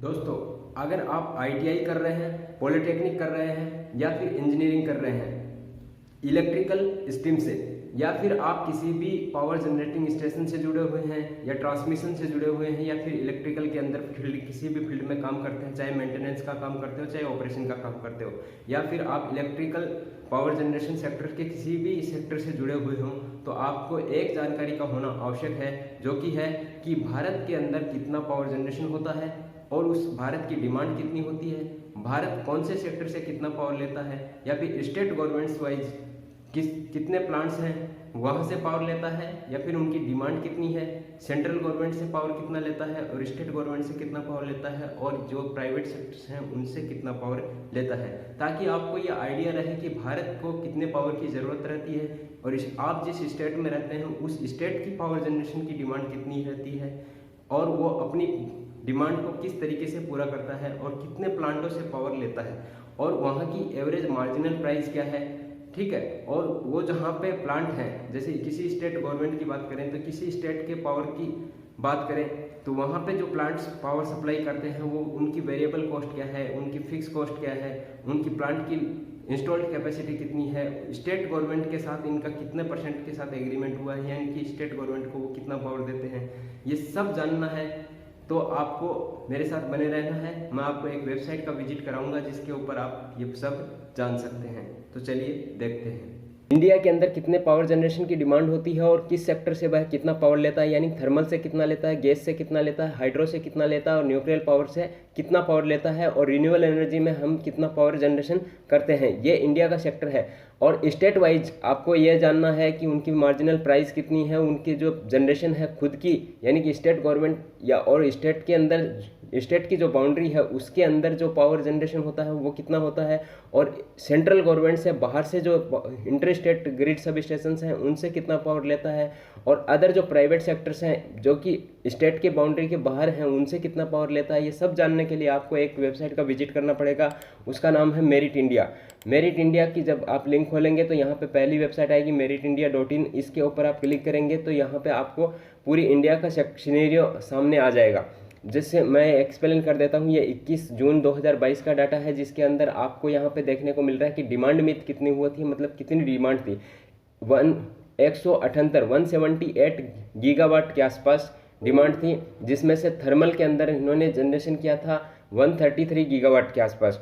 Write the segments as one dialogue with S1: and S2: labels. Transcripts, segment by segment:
S1: दोस्तों, अगर आप आईटीआई कर रहे हैं, पॉलिटेक्निक कर रहे हैं या फिर इंजीनियरिंग कर रहे हैं इलेक्ट्रिकल स्ट्रीम से, या फिर आप किसी भी पावर जनरेटिंग स्टेशन से जुड़े हुए हैं या ट्रांसमिशन से जुड़े हुए हैं या फिर इलेक्ट्रिकल के अंदर फील्ड किसी भी फील्ड में काम करते हैं, चाहे मेंटेनेंस का काम करते हो चाहे ऑपरेशन का काम करते हो, या फिर आप इलेक्ट्रिकल पावर जनरेशन सेक्टर के किसी भी सेक्टर से जुड़े हुए हों, तो आपको एक जानकारी का होना आवश्यक है, जो कि है कि भारत के अंदर कितना पावर जनरेशन होता है और उस भारत की डिमांड कितनी होती है, भारत कौन से सेक्टर से कितना पावर लेता है, या फिर स्टेट गवर्नमेंट्स वाइज कितने प्लांट्स हैं वहाँ से पावर लेता है, या फिर उनकी डिमांड कितनी है, सेंट्रल गवर्नमेंट से पावर कितना लेता है और स्टेट गवर्नमेंट से कितना पावर लेता है, और जो प्राइवेट सेक्टर्स हैं उनसे कितना पावर लेता है, ताकि आपको ये आइडिया रहे कि भारत को कितने पावर की ज़रूरत रहती है और आप जिस स्टेट में रहते हैं उस स्टेट की पावर जनरेशन की डिमांड कितनी रहती है और वो अपनी डिमांड को किस तरीके से पूरा करता है और कितने प्लांटों से पावर लेता है और वहाँ की एवरेज मार्जिनल प्राइस क्या है। ठीक है, और वो जहाँ पे प्लांट हैं, जैसे किसी स्टेट गवर्नमेंट की बात करें तो किसी स्टेट के पावर की बात करें तो वहाँ पे जो प्लांट्स पावर सप्लाई करते हैं वो उनकी वेरिएबल कॉस्ट क्या है, उनकी फिक्स कॉस्ट क्या है, उनकी प्लांट की इंस्टॉल्ड कैपेसिटी कितनी है, स्टेट गवर्नमेंट के साथ इनका कितने परसेंट के साथ एग्रीमेंट हुआ है, यानी कि स्टेट गवर्नमेंट को वो कितना पावर देते हैं, ये सब जानना है तो आपको मेरे साथ बने रहना है। मैं आपको एक वेबसाइट का विजिट कराऊंगा जिसके ऊपर आप ये सब जान सकते हैं। तो चलिए देखते हैं इंडिया के अंदर कितने पावर जनरेशन की डिमांड होती है और किस सेक्टर से वह कितना पावर लेता है, यानी थर्मल से कितना लेता है, गैस से कितना लेता है, हाइड्रो से कितना लेता है और न्यूक्लियर पावर से कितना पावर लेता है, और रिन्यूएबल एनर्जी में हम कितना पावर जनरेशन करते हैं। ये इंडिया का सेक्टर है। और स्टेट वाइज आपको यह जानना है कि उनकी मार्जिनल प्राइस कितनी है, उनकी जो जनरेशन है खुद की, यानी कि स्टेट गवर्नमेंट या और स्टेट के अंदर स्टेट की जो बाउंड्री है उसके अंदर जो पावर जनरेशन होता है वो कितना होता है, और सेंट्रल गवर्नमेंट से बाहर से जो inter state grid sub station हैं उनसे कितना पावर लेता है, और अदर जो प्राइवेट सेक्टर्स हैं जो कि स्टेट के बाउंड्री के बाहर हैं उनसे कितना पावर लेता है। ये सब जानने के लिए आपको एक वेबसाइट का विजिट करना पड़ेगा, उसका नाम है मेरिट इंडिया। मेरिट इंडिया की जब आप लिंक खोलेंगे तो यहाँ पे पहली वेबसाइट आएगी meritindia.in। इसके ऊपर आप क्लिक करेंगे तो यहाँ पे आपको पूरी इंडिया का सिनेरियो सामने आ जाएगा, जिससे मैं एक्सप्लेन कर देता हूँ। ये 21 जून 2022 का डाटा है, जिसके अंदर आपको यहाँ पे देखने को मिल रहा है कि डिमांड में कितनी हुई थी, मतलब कितनी डिमांड थी। 178 गीगावाट के आसपास डिमांड थी, जिसमें से थर्मल के अंदर इन्होंने जनरेशन किया था 133 गीगावाट के आसपास,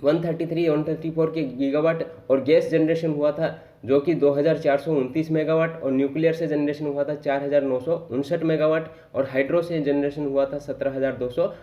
S1: 134 के गीगावाट, और गैस जनरेशन हुआ था जो कि 2429 मेगावाट, और न्यूक्लियर से जनरेशन हुआ था 4959 मेगावाट, और हाइड्रो से जनरेशन हुआ था 17200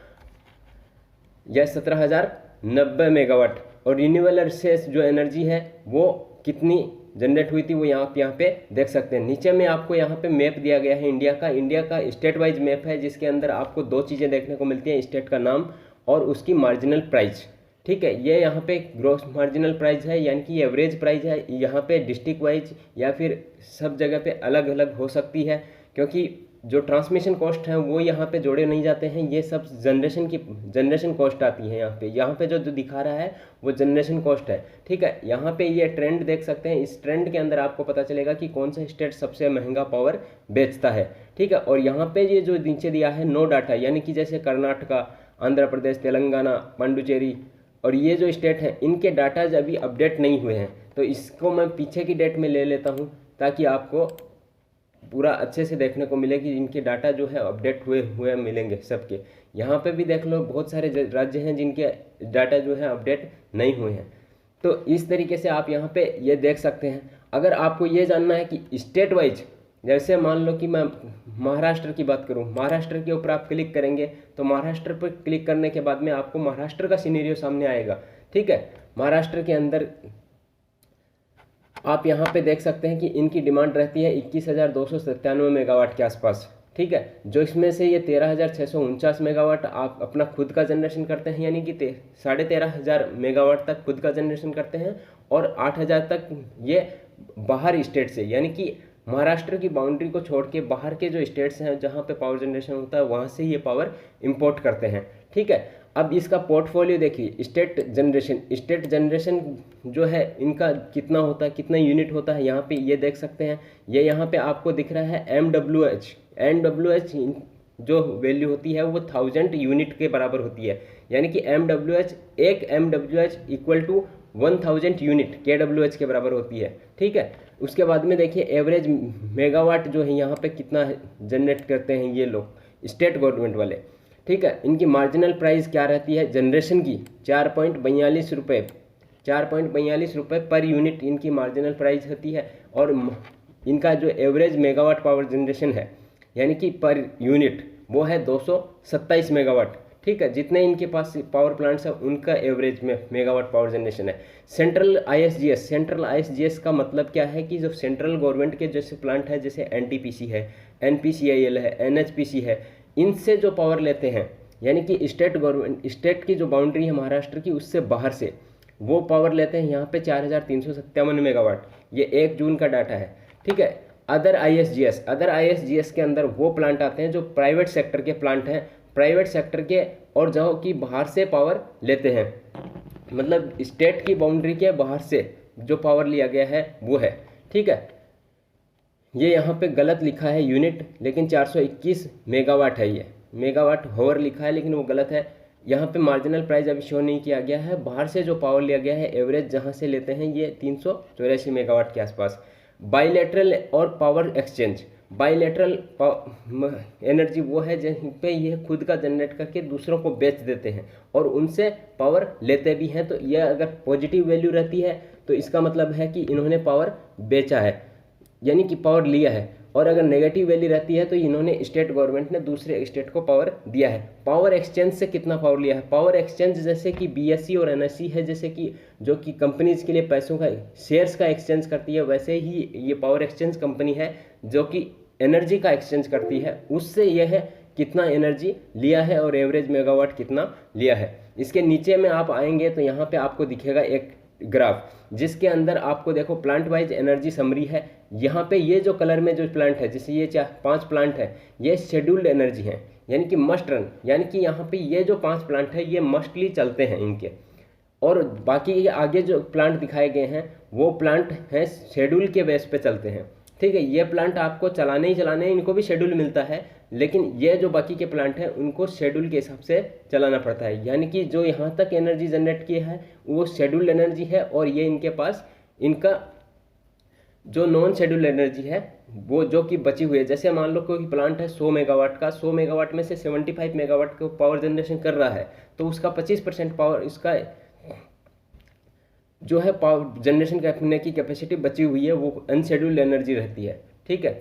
S1: या 17090 मेगावाट। और रिन्यूएबल से जो एनर्जी है वो कितनी जनरेट हुई थी वो यहाँ पे देख सकते हैं। नीचे में आपको यहाँ पे मैप दिया गया है इंडिया का स्टेट वाइज मैप है, जिसके अंदर आपको दो चीज़ें देखने को मिलती हैं, स्टेट का नाम और उसकी मार्जिनल प्राइस। ठीक है, ये यहाँ पे ग्रॉस मार्जिनल प्राइस है, यानी कि एवरेज प्राइस है। यहाँ पे डिस्ट्रिक्ट वाइज या फिर सब जगह पे अलग अलग हो सकती है, क्योंकि जो ट्रांसमिशन कॉस्ट है वो यहाँ पे जोड़े नहीं जाते हैं, ये सब जनरेशन कॉस्ट आती है यहाँ पे जो दिखा रहा है वो जनरेशन कॉस्ट है। ठीक है, यहाँ पे ये ट्रेंड देख सकते हैं, इस ट्रेंड के अंदर आपको पता चलेगा कि कौन सा स्टेट सबसे महंगा पावर बेचता है। ठीक है, और यहाँ पे ये जो नीचे दिया है नो डाटा, यानी कि जैसे कर्नाटका, आंध्र प्रदेश, तेलंगाना, पांडुचेरी और ये जो स्टेट हैं इनके डाटाज अभी अपडेट नहीं हुए हैं, तो इसको मैं पीछे की डेट में ले लेता हूँ ताकि आपको पूरा अच्छे से देखने को मिले कि इनके डाटा जो है अपडेट हुए मिलेंगे सबके। यहाँ पे भी देख लो, बहुत सारे राज्य हैं जिनके डाटा जो है अपडेट नहीं हुए हैं। तो इस तरीके से आप यहाँ पे ये देख सकते हैं। अगर आपको ये जानना है कि स्टेट वाइज, जैसे मान लो कि मैं महाराष्ट्र की बात करूं, महाराष्ट्र के ऊपर आप क्लिक करेंगे तो महाराष्ट्र पर क्लिक करने के बाद में आपको महाराष्ट्र का सिनेरियो सामने आएगा। ठीक है, महाराष्ट्र के अंदर आप यहाँ पे देख सकते हैं कि इनकी डिमांड रहती है 21,297 मेगावाट के आसपास। ठीक है, जो इसमें से ये 13,649 मेगावाट आप अपना खुद का जनरेशन करते हैं, यानी कि 13,500 मेगावाट तक खुद का जनरेशन करते हैं, और 8,000 तक ये बाहर स्टेट से, यानी कि महाराष्ट्र की बाउंड्री को छोड़ के बाहर के जो स्टेट्स हैं जहाँ पे पावर जनरेशन होता है वहाँ से ये पावर इंपोर्ट करते हैं। ठीक है, अब इसका पोर्टफोलियो देखिए, स्टेट जनरेशन जो है इनका कितना होता है, कितना यूनिट होता है, यहाँ पे ये देख सकते हैं। ये यहाँ पे आपको दिख रहा है MWH जो वैल्यू होती है वो 1000 यूनिट के बराबर होती है, यानी कि MWH, एक MWH equal to 1000 unit KWH के बराबर होती है। ठीक है, उसके बाद में देखिए एवरेज मेगावाट जो है यहाँ पे कितना जनरेट करते हैं ये लोग स्टेट गवर्नमेंट वाले। ठीक है, इनकी मार्जिनल प्राइस क्या रहती है जनरेशन की, 4.42 रुपये, 4.42 रुपये पर यूनिट इनकी मार्जिनल प्राइस होती है। और इनका जो एवरेज मेगावाट पावर जनरेशन है यानी कि पर यूनिट वो है 227 मेगावाट। ठीक है, जितने इनके पास पावर प्लांट्स है उनका एवरेज में मेगावाट पावर जनरेशन है। सेंट्रल ISGS, सेंट्रल ISGS का मतलब क्या है कि जो सेंट्रल गवर्नमेंट के जैसे प्लांट है, जैसे NTPC है, NPCIL है, NHPC है, इनसे जो पावर लेते हैं यानी कि स्टेट गवर्नमेंट, स्टेट की जो बाउंड्री है महाराष्ट्र की उससे बाहर से वो पावर लेते हैं यहाँ पे 4357 मेगावाट। ये 1 जून का डाटा है। ठीक है, अदर ISGS के अंदर वो प्लांट आते हैं जो प्राइवेट सेक्टर के प्लांट हैं, प्राइवेट सेक्टर के और जो कि बाहर से पावर लेते हैं, मतलब स्टेट की बाउंड्री के बाहर से जो पावर लिया गया है वो है। ठीक है, ये यहाँ पे गलत लिखा है यूनिट, लेकिन 421 मेगावाट है, ये मेगावाट होवर लिखा है लेकिन वो गलत है। यहाँ पे मार्जिनल प्राइस अभी शो नहीं किया गया है। बाहर से जो पावर लिया गया है एवरेज जहाँ से लेते हैं ये 384 मेगावाट के आसपास। बाइलेटरल और पावर एक्सचेंज, बाइलेटरल एनर्जी वो है जहाँ पे ये खुद का जनरेट करके दूसरों को बेच देते हैं और उनसे पावर लेते भी हैं। तो यह अगर पॉजिटिव वैल्यू रहती है तो इसका मतलब है कि इन्होंने पावर बेचा है यानी कि पावर लिया है, और अगर नेगेटिव वैल्यू रहती है तो इन्होंने स्टेट गवर्नमेंट ने दूसरे स्टेट को पावर दिया है। पावर एक्सचेंज से कितना पावर लिया है, पावर एक्सचेंज जैसे कि BSE और NSE है, जैसे कि जो कि कंपनीज के लिए पैसों का शेयर्स का एक्सचेंज करती है, वैसे ही ये पावर एक्सचेंज कंपनी है जो कि एनर्जी का एक्सचेंज करती है। उससे यह है कितना एनर्जी लिया है और एवरेज मेगावाट कितना लिया है। इसके नीचे में आप आएंगे तो यहाँ पे आपको दिखेगा एक ग्राफ जिसके अंदर आपको देखो प्लांट वाइज एनर्जी समरी है। यहाँ पे ये जो कलर में जो प्लांट है, जैसे ये 5 प्लांट है, ये शेड्यूल्ड एनर्जी है यानी कि मस्ट रन, यानी कि यहाँ पे ये जो 5 प्लांट है ये मस्टली चलते हैं इनके, और बाकी ये आगे जो प्लांट दिखाए गए हैं वो प्लांट हैं शेड्यूल के बेस पे चलते हैं। ठीक है, ये प्लांट आपको चलाने ही चलाने, इनको भी शेड्यूल मिलता है, लेकिन ये जो बाकी के प्लांट हैं उनको शेड्यूल के हिसाब से चलाना पड़ता है। यानी कि जो यहाँ तक एनर्जी जनरेट की है वो शेड्यूल्ड एनर्जी है, और ये इनके पास इनका जो नॉन शेड्यूल्ड एनर्जी है वो जो कि बची हुई है। जैसे मान लो कोई प्लांट है 100 मेगावाट का, 100 मेगावाट में से 75 मेगावाट का पावर जनरेशन कर रहा है, तो उसका 25% पावर, इसका जो है पावर जनरेशन करने की कैपेसिटी बची हुई है वो अनशेड्यूल्ड एनर्जी रहती है। ठीक है,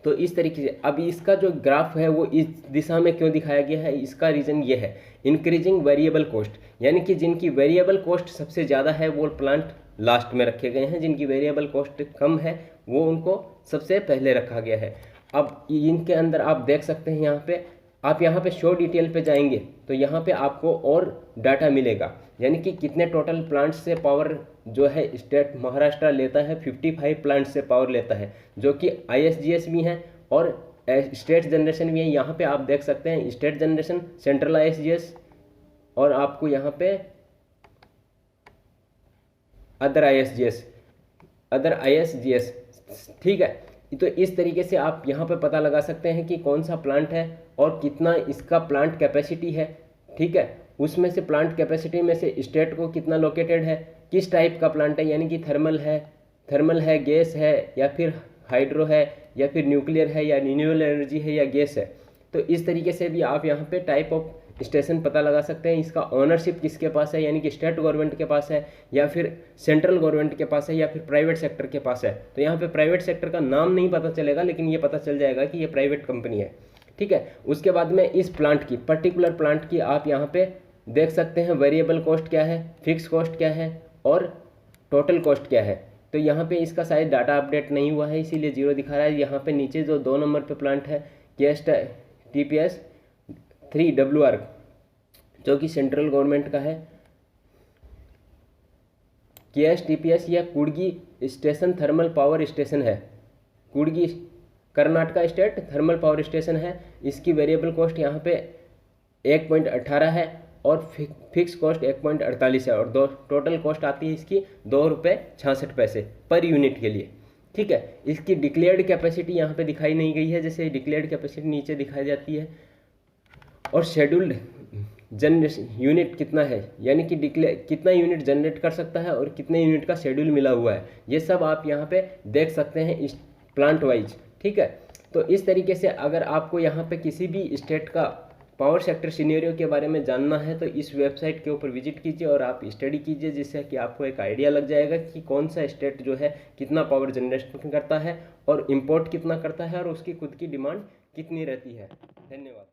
S1: तो इस तरीके से अब इसका जो ग्राफ है वो इस दिशा में क्यों दिखाया गया है, इसका रीज़न ये है इंक्रीजिंग वेरिएबल कॉस्ट, यानी कि जिनकी वेरिएबल कॉस्ट सबसे ज़्यादा है वो प्लांट लास्ट में रखे गए हैं, जिनकी वेरिएबल कॉस्ट कम है वो उनको सबसे पहले रखा गया है। अब इनके अंदर आप देख सकते हैं, यहाँ पे आप यहाँ पे शो डिटेल पे जाएंगे तो यहाँ पे आपको और डाटा मिलेगा, यानी कि कितने टोटल प्लांट्स से पावर जो है स्टेट महाराष्ट्र लेता है। 55 प्लांट से पावर लेता है जो कि ISGS भी हैं और स्टेट जनरेशन भी है। यहाँ पे आप देख सकते हैं स्टेट जनरेशन, सेंट्रल ISGS और आपको यहाँ पे अदर ISGS। ठीक है, तो इस तरीके से आप यहाँ पे पता लगा सकते हैं कि कौन सा प्लांट है और कितना इसका प्लांट कैपेसिटी है। ठीक है, उसमें से प्लांट कैपेसिटी में से स्टेट को कितना लोकेटेड है, किस टाइप का प्लांट है, यानी कि थर्मल है, गैस है, या फिर हाइड्रो है, या फिर न्यूक्लियर है, या रिन्यूएबल एनर्जी है, या गैस है। तो इस तरीके से भी आप यहाँ पे टाइप ऑफ स्टेशन पता लगा सकते हैं। इसका ओनरशिप किसके पास है, यानी कि स्टेट गवर्नमेंट के पास है, या फिर सेंट्रल गवर्नमेंट के पास है, या फिर प्राइवेट सेक्टर के पास है। तो यहाँ पे प्राइवेट सेक्टर का नाम नहीं पता चलेगा, लेकिन ये पता चल जाएगा कि ये प्राइवेट कंपनी है। ठीक है, उसके बाद में इस प्लांट की, पर्टिकुलर प्लांट की आप यहाँ पे देख सकते हैं वेरिएबल कॉस्ट क्या है, फिक्स कॉस्ट क्या है और टोटल कॉस्ट क्या है। तो यहाँ पे इसका शायद डाटा अपडेट नहीं हुआ है इसीलिए 0 दिखा रहा है। यहाँ पे नीचे जो 2 नंबर पे प्लांट है TPS 3WR जो कि सेंट्रल गवर्नमेंट का है। TPS या Kudgi station thermal power station है, Kudgi Karnataka state thermal power station है। इसकी वेरिएबल कॉस्ट यहाँ पे 1.18 है और फिक्स कॉस्ट 1.48 है, और टोटल कॉस्ट आती है इसकी ₹2.66 पर यूनिट के लिए। ठीक है। इसकी डिक्लेयर्ड कैपेसिटी यहाँ पे दिखाई नहीं गई है, जैसे डिक्लेयर्ड कैपेसिटी नीचे दिखाई जाती है। और शेड्यूल्ड जनरेशन यूनिट कितना है, यानी कि कितना यूनिट जनरेट कर सकता है और कितने यूनिट का शेड्यूल मिला हुआ है, ये सब आप यहाँ पे देख सकते हैं इस प्लांट वाइज। ठीक है, तो इस तरीके से अगर आपको यहाँ पे किसी भी स्टेट का पावर सेक्टर सिनेरियो के बारे में जानना है तो इस वेबसाइट के ऊपर विजिट कीजिए और आप स्टडी कीजिए, जिससे कि आपको एक आइडिया लग जाएगा कि कौन सा स्टेट जो है कितना पावर जनरेशन करता है और इम्पोर्ट कितना करता है और उसकी खुद की डिमांड कितनी रहती है। धन्यवाद।